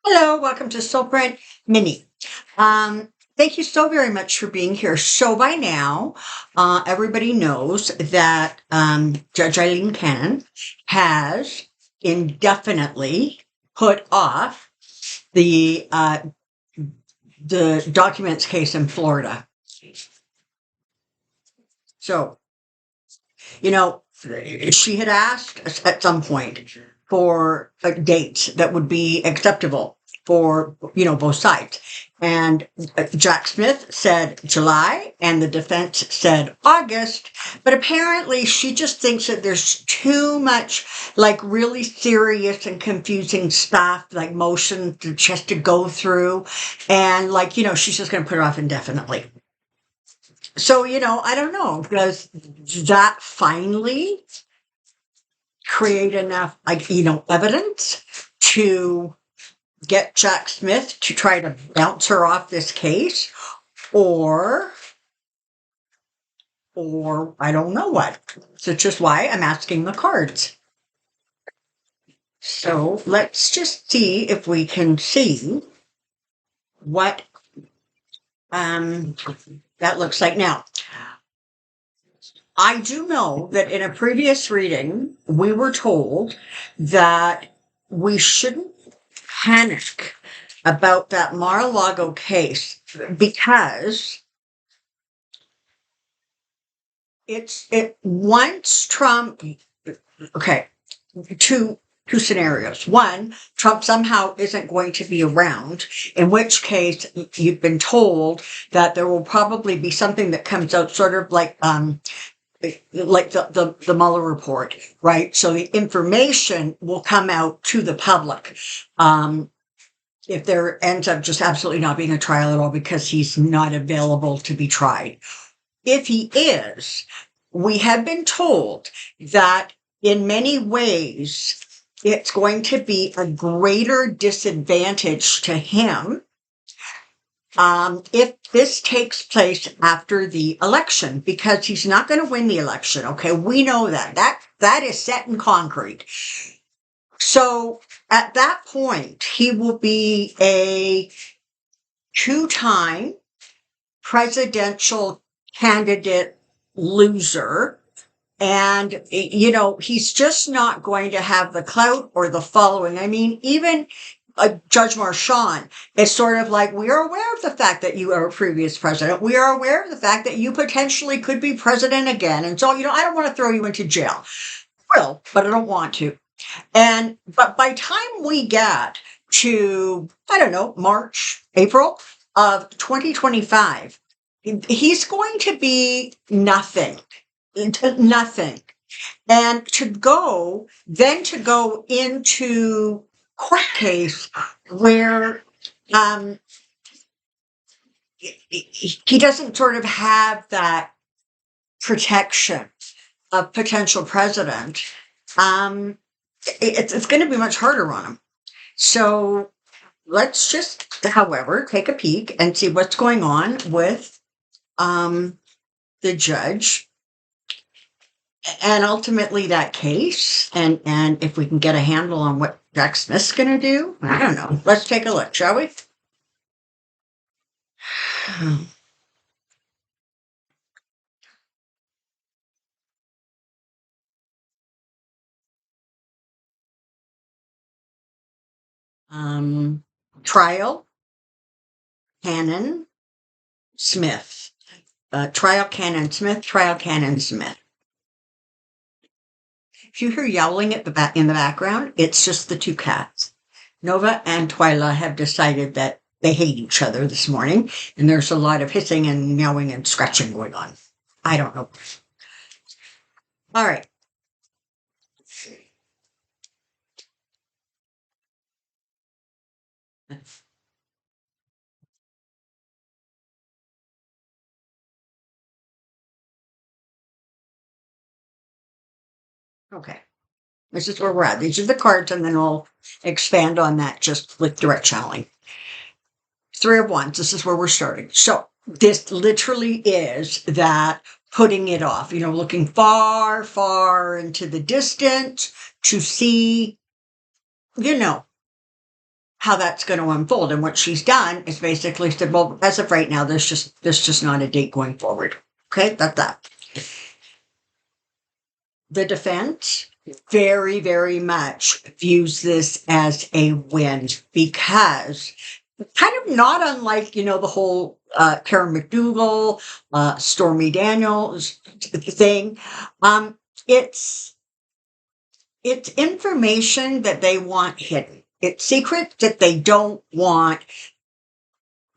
Hello, welcome to Soulprint Mini. Thank you so very much for being here. So by now, everybody knows that Judge Eileen Cannon has indefinitely put off the the documents case in Florida. So, you know, she had asked at some point for dates that would be acceptable for, both sides. And Jack Smith said July and the defense said August. But apparently she just thinks that there's too much like really serious and confusing stuff, like motion to just to go through. And like, she's just going to put it off indefinitely. So, I don't know. Does that finally create enough, like, evidence to get Jack Smith to try to bounce her off this case? Or I don't know what. So it's just why I'm asking the cards. So let's just see if we can see what that looks like now. I do know that in a previous reading, we were told that we shouldn't panic about that Mar-a-Lago case because once Trump, okay, two scenarios. One, Trump somehow isn't going to be around, in which case you've been told that there will probably be something that comes out sort of like the Mueller report, right? So the information will come out to the public. If there ends up just absolutely not being a trial at all because he's not available to be tried. If he is, we have been told that in many ways, it's going to be a greater disadvantage to him if this takes place after the election, because he's not going to win the election. Okay, we know that is set in concrete. So at that point, he will be a two-time presidential candidate loser. And, he's just not going to have the clout or the following. I mean, even Judge Marchand is sort of like, we are aware of the fact that you are a previous president. We are aware of the fact that you potentially could be president again. And so, I don't want to throw you into jail. Well, but I don't want to. But by time we get to, I don't know, March, April of 2025, he's going to be nothing. Nothing. And to go into court case where he doesn't sort of have that protection of potential president, it's going to be much harder on him. So let's just, however, take a peek and see what's going on with the judge and ultimately that case, and if we can get a handle on what Jack Smith's going to do. I don't know. Let's take a look, shall we? Trial, Cannon, Smith. Trial, Cannon, Smith, trial, Cannon, Smith. If you hear yowling at in the background, it's just the two cats. Nova and Twyla have decided that they hate each other this morning, and there's a lot of hissing and meowing and scratching going on. I don't know. All right. Okay. This is where we're at. These are the cards, and then we'll expand on that just with direct channeling. Three of Wands. This is where we're starting. So this literally is that putting it off, looking far, far into the distance to see, how that's going to unfold. And what she's done is basically said, well, as of right now, there's just not a date going forward. Okay, that's that. The defense very, very much views this as a win because kind of not unlike, the whole Karen McDougal, Stormy Daniels thing. It's information that they want hidden. It's secret that they don't want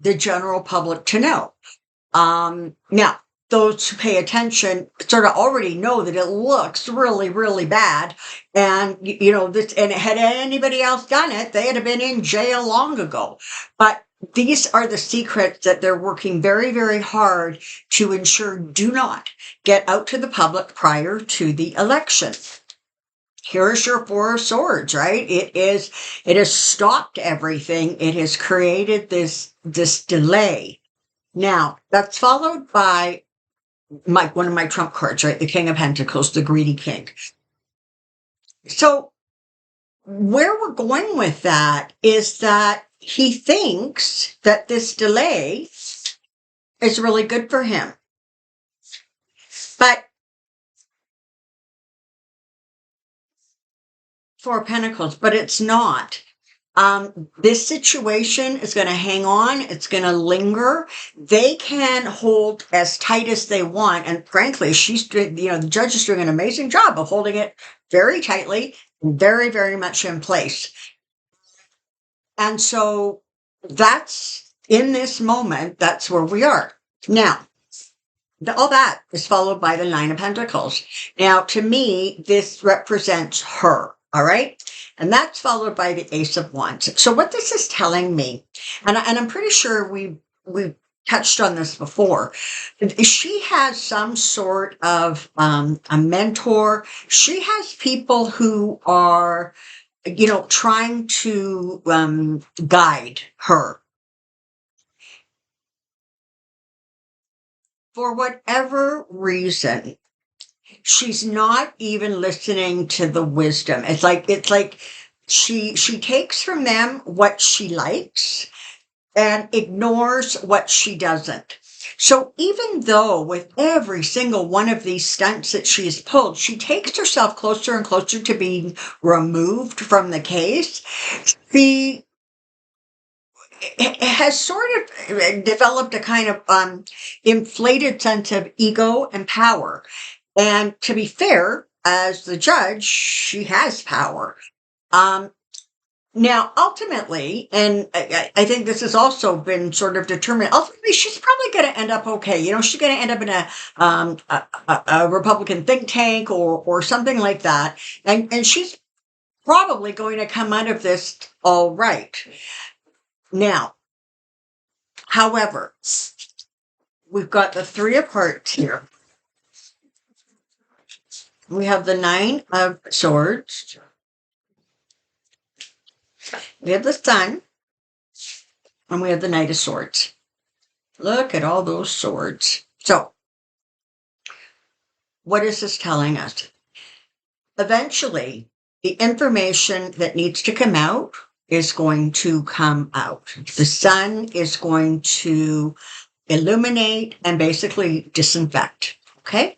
the general public to know. Now, those who pay attention sort of already know that it looks really, really bad. And, this, and had anybody else done it, they'd have been in jail long ago. But these are the secrets that they're working very, very hard to ensure do not get out to the public prior to the election. Here's your Four of Swords, right? It has stopped everything. It has created this delay. Now, that's followed by one of my trump cards, right? The King of Pentacles, the greedy king. So where we're going with that is that he thinks that this delay is really good for him. But Four of Pentacles, but it's not. This situation is going to hang on. It's going to linger. They can hold as tight as they want. And frankly, the judge is doing an amazing job of holding it very tightly, very, very much in place. And so that's in this moment, that's where we are. Now, all that is followed by the Nine of Pentacles. Now, to me, this represents her. All right. And that's followed by the Ace of Wands. So what this is telling me, and I'm pretty sure we touched on this before, she has some sort of a mentor. She has people who are, trying to guide her. For whatever reason, she's not even listening to the wisdom. It's like she takes from them what she likes and ignores what she doesn't. So even though with every single one of these stunts that she has pulled, she takes herself closer and closer to being removed from the case, she has sort of developed a kind of inflated sense of ego and power. And to be fair, as the judge, she has power. Now, ultimately, and I think this has also been sort of determined, ultimately, she's probably going to end up okay. She's going to end up in a Republican think tank or something like that. And she's probably going to come out of this all right. Now, however, we've got the Three of Hearts here. We have the Nine of Swords. We have the Sun. And we have the Knight of Swords. Look at all those swords. So, what is this telling us? Eventually, the information that needs to come out is going to come out. The Sun is going to illuminate and basically disinfect. Okay?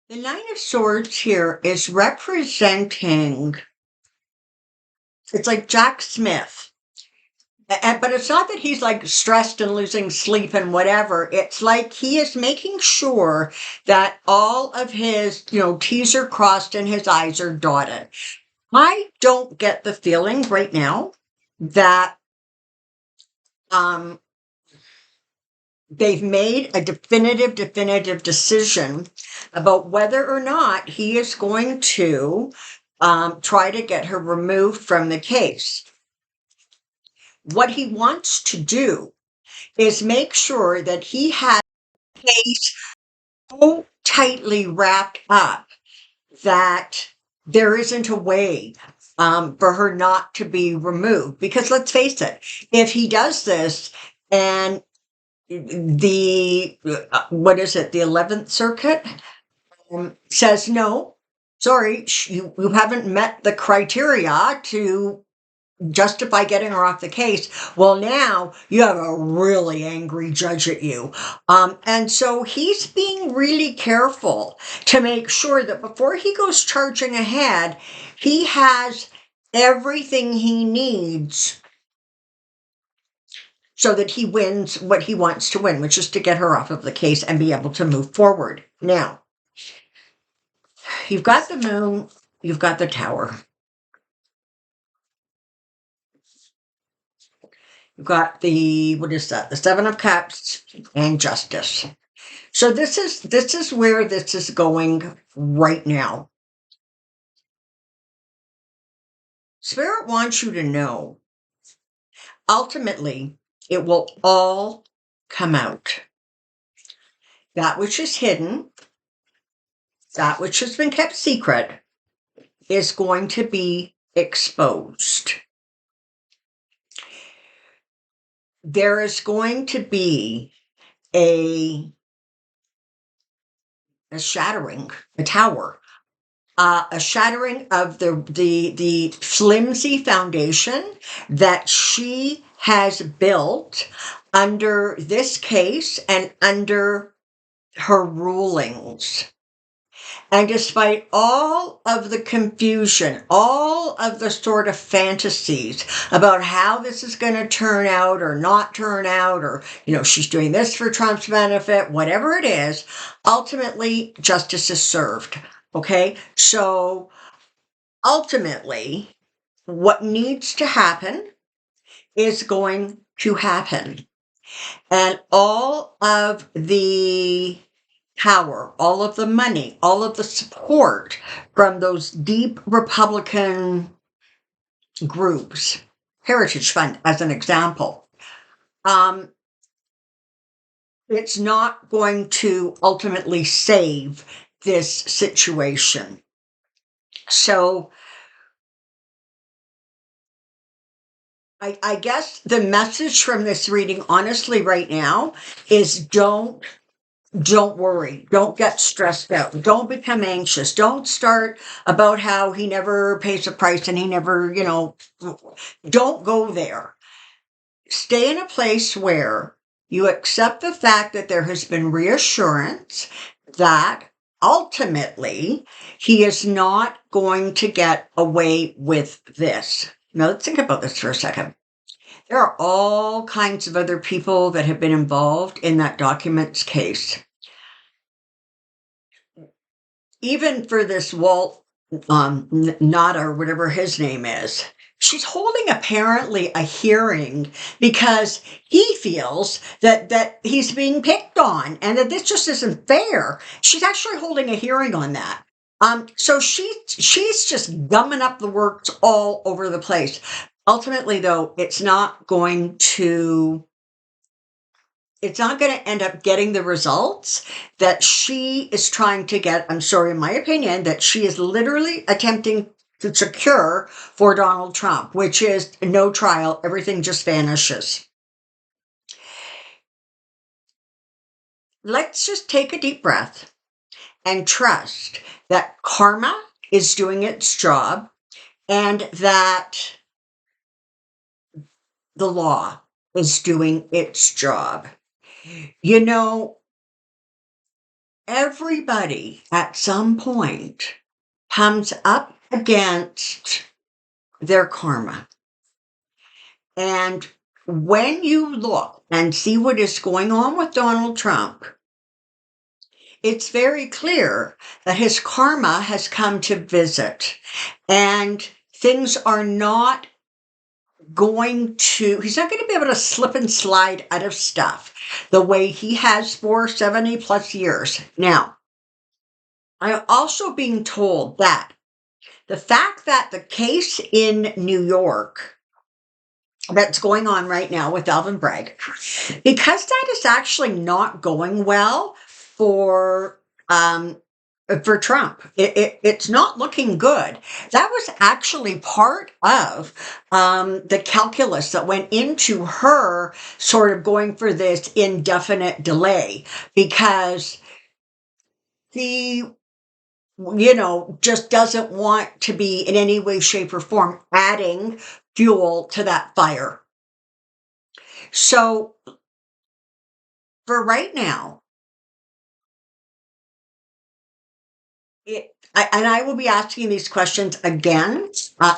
The Nine of Swords here is representing, it's like Jack Smith. But it's not that he's like stressed and losing sleep and whatever. It's like he is making sure that all of his, T's are crossed and his I's are dotted. I don't get the feeling right now that they've made a definitive decision about whether or not he is going to try to get her removed from the case. What he wants to do is make sure that he has the case so tightly wrapped up that there isn't a way for her not to be removed. Because let's face it, if he does this and the 11th Circuit says, no, sorry, you haven't met the criteria to justify getting her off the case. Well, now you have a really angry judge at you. And so he's being really careful to make sure that before he goes charging ahead, he has everything he needs so that he wins what he wants to win, which is to get her off of the case and be able to move forward. Now, you've got the moon, you've got the tower. You've got what is that? The Seven of Cups and Justice. So this is where this is going right now. Spirit wants you to know, ultimately, it will all come out. That which is hidden, that which has been kept secret, is going to be exposed. There is going to be a shattering, a tower, a shattering of the flimsy foundation that she has built under this case and under her rulings. And despite all of the confusion, all of the sort of fantasies about how this is going to turn out or not turn out, or, she's doing this for Trump's benefit, whatever it is, ultimately justice is served. Okay. So ultimately what needs to happen is going to happen. And all of the power, all of the money, all of the support from those deep Republican groups, Heritage Fund as an example, it's not going to ultimately save this situation. So I guess the message from this reading, honestly, right now is don't worry. Don't get stressed out. Don't become anxious. Don't start about how he never pays a price and he never, don't go there. Stay in a place where you accept the fact that there has been reassurance that ultimately he is not going to get away with this. Now let's think about this for a second. There are all kinds of other people that have been involved in that documents case. Even for this Walt Nada, or whatever his name is, she's holding apparently a hearing because he feels that he's being picked on and that this just isn't fair. She's actually holding a hearing on that. So she's just gumming up the works all over the place. Ultimately, though, it's not going to end up getting the results that she is trying to get. I'm sorry, in my opinion, that she is literally attempting to secure for Donald Trump, which is no trial. Everything just vanishes. Let's just take a deep breath and trust that karma is doing its job and that the law is doing its job. Everybody at some point comes up against their karma. And when you look and see what is going on with Donald Trump, it's very clear that his karma has come to visit and things are not he's not going to be able to slip and slide out of stuff the way he has for 70 plus years. Now, I'm also being told that the fact that the case in New York that's going on right now with Alvin Bragg, because that is actually not going well for Trump. It's not looking good. That was actually part of the calculus that went into her sort of going for this indefinite delay, because the just doesn't want to be in any way, shape, or form adding fuel to that fire. So for right now, and I will be asking these questions again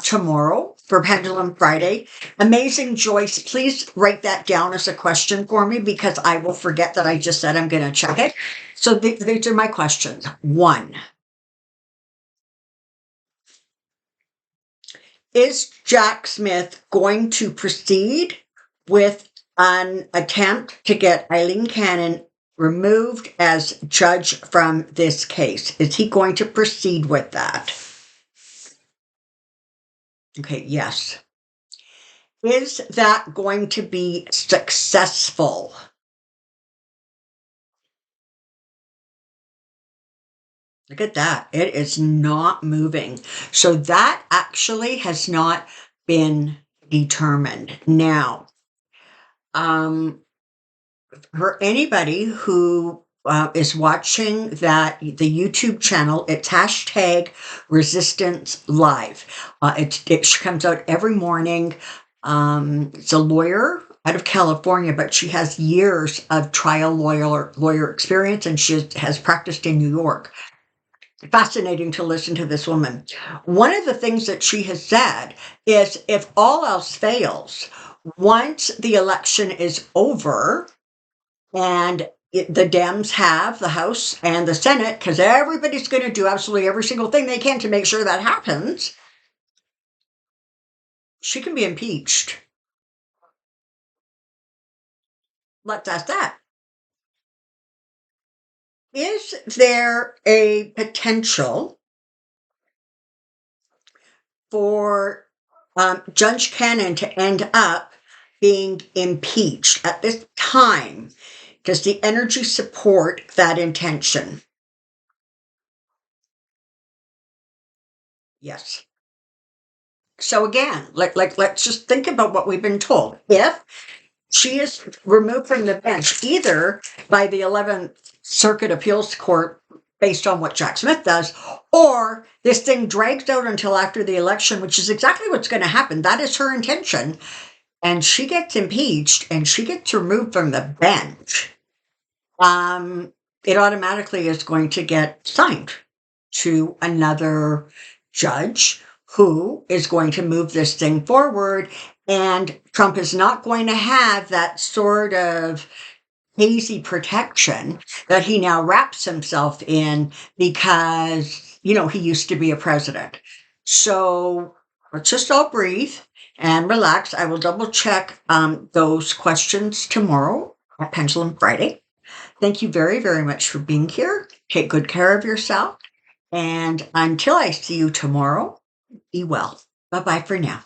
tomorrow for Pendulum Friday. Amazing Joyce, please write that down as a question for me because I will forget that I just said I'm going to check it. So these are my questions. 1, is Jack Smith going to proceed with an attempt to get Eileen Cannon removed as judge from this case? Is he going to proceed with that? Okay, yes. Is that going to be successful? Look at that. It is not moving. So that actually has not been determined. Now, for anybody who is watching the YouTube channel, it's hashtag Resistance Live. It comes out every morning. It's a lawyer out of California, but she has years of trial lawyer experience, and she has practiced in New York. Fascinating to listen to this woman. One of the things that she has said is if all else fails, once the election is over, and the Dems have the House and the Senate, because everybody's going to do absolutely every single thing they can to make sure that happens, she can be impeached. Let's ask that. Is there a potential for Judge Cannon to end up being impeached at this time? Does the energy support that intention? Yes. So again, let's just think about what we've been told. If she is removed from the bench either by the 11th Circuit Appeals Court based on what Jack Smith does, or this thing drags out until after the election, which is exactly what's going to happen. That is her intention. And she gets impeached and she gets removed from the bench. It automatically is going to get signed to another judge who is going to move this thing forward. And Trump is not going to have that sort of hazy protection that he now wraps himself in because, he used to be a president. So let's just all breathe and relax. I will double check those questions tomorrow at Pendulum Friday. Thank you very, very much for being here. Take good care of yourself. And until I see you tomorrow, be well. Bye-bye for now.